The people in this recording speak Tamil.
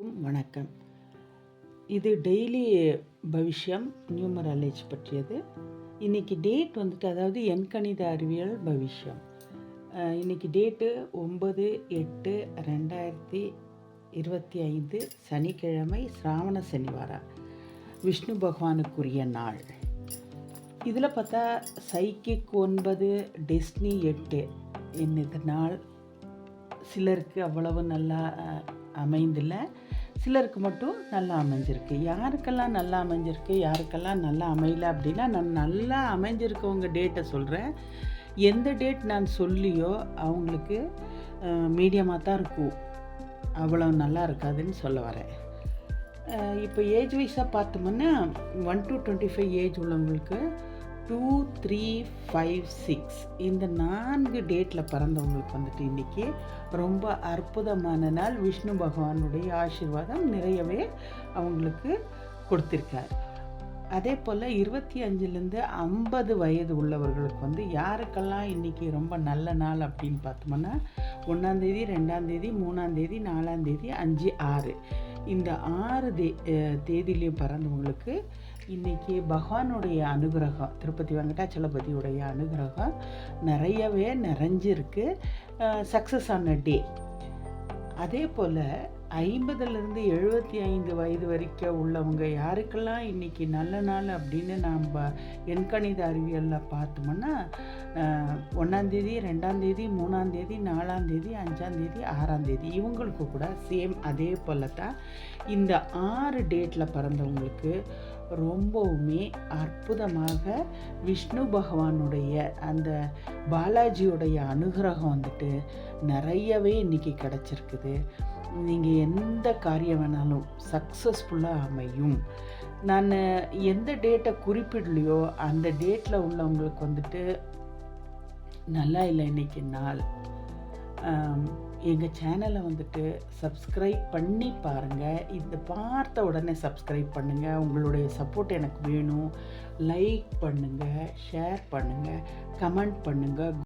வணக்கம். இது டெய்லி பவிஷ்யம் நியூமராலஜி பற்றியது. இன்றைக்கி டேட் வந்துட்டு, அதாவது எண்கணித அறிவியல் பவிஷ்யம். இன்றைக்கி டேட்டு 9/8/2025 சனிக்கிழமை, சிராவண சனிவாரம், விஷ்ணு பகவானுக்குரிய நாள். இதில் பார்த்தா சைக்கிக் 9, டெஸ்னி 8 என்னது நாள் சிலருக்கு அவ்வளவு நல்லா அமைந்தில்லை, சிலருக்கு மட்டும் நல்லா அமைஞ்சிருக்கு. யாருக்கெல்லாம் நல்லா அமைஞ்சிருக்கு, யாருக்கெல்லாம் நல்லா அமையல அப்படின்னா, நான் நல்லா அமைஞ்சிருக்கவங்க டேட்டை சொல்கிறேன். எந்த டேட் நான் சொல்லியோ அவங்களுக்கு மீடியமாக தான் இருக்கும், அவ்வளோ நல்லா இருக்காதுன்னு சொல்ல வரேன். இப்போ ஏஜ் வைஸாக பார்த்தோம்னா 1 to 25 ஏஜ் உள்ளவங்களுக்கு 2, 3, 5, 6 இந்த 4 டேட்டில் பிறந்தவங்களுக்கு வந்துட்டு இன்றைக்கி ரொம்ப அற்புதமான நாள். விஷ்ணு பகவானுடைய ஆசீர்வாதம் நிறையவே அவங்களுக்கு கொடுத்துருக்கார். அதே போல் 25லேருந்து 50 வயது உள்ளவர்களுக்கு வந்து யாருக்கெல்லாம் இன்றைக்கி ரொம்ப நல்ல நாள் அப்படின்னு பார்த்தோம்னா, 1ஆம் தேதி, 2ஆம் தேதி, 3ஆம் தேதி, 4ஆம் தேதி, 5, 6 இந்த 6 தேதியிலையும் பிறந்தவங்களுக்கு இன்றைக்கி பகவானுடைய அனுகிரகம், திருப்பதி வெங்கடாச்சலபதியுடைய அனுகிரகம் நிறையவே நிறைஞ்சிருக்கு. சக்ஸஸ் ஆன டே. அதே போல் 50லேருந்து 75 வயது வரைக்கும் உள்ளவங்க யாருக்கெல்லாம் இன்றைக்கி நல்ல நாள் அப்படின்னு நாம் எண்கணித அறிவியலில் பார்த்தோம்னா, 1ஆம் தேதி, 2ஆம் தேதி, 3ஆம் தேதி, 4ஆம் தேதி, 5ஆம் தேதி, 6ஆம் தேதி இவங்களுக்கு கூட சேம் அதே போல் தான் இந்த 6 டேட்டில் பிறந்தவங்களுக்கு ரொம்பவுமே அற்புதமாக விஷ்ணு பகவானுடைய அந்த பாலாஜியோடைய அனுகிரகம் வந்துட்டு நிறையவே இன்றைக்கி கிடச்சிருக்குது. நீங்கள் எந்த காரியம் வேணாலும் சக்ஸஸ்ஃபுல்லாக அமையும். நான் எந்த டேட்டை குறிப்பிடலையோ அந்த டேட்டில் உள்ளவங்களுக்கு வந்துட்டு நல்லா இல்லை இன்றைக்கி நாள். எங்கள் சேனலை வந்துட்டு சப்ஸ்கிரைப் பண்ணி பாருங்கள். இந்த பார்த்த உடனே சப்ஸ்கிரைப் பண்ணுங்கள். உங்களுடைய சப்போர்ட் எனக்கு வேணும். லைக் பண்ணுங்கள், ஷேர் பண்ணுங்கள், கமெண்ட் பண்ணுங்கள்.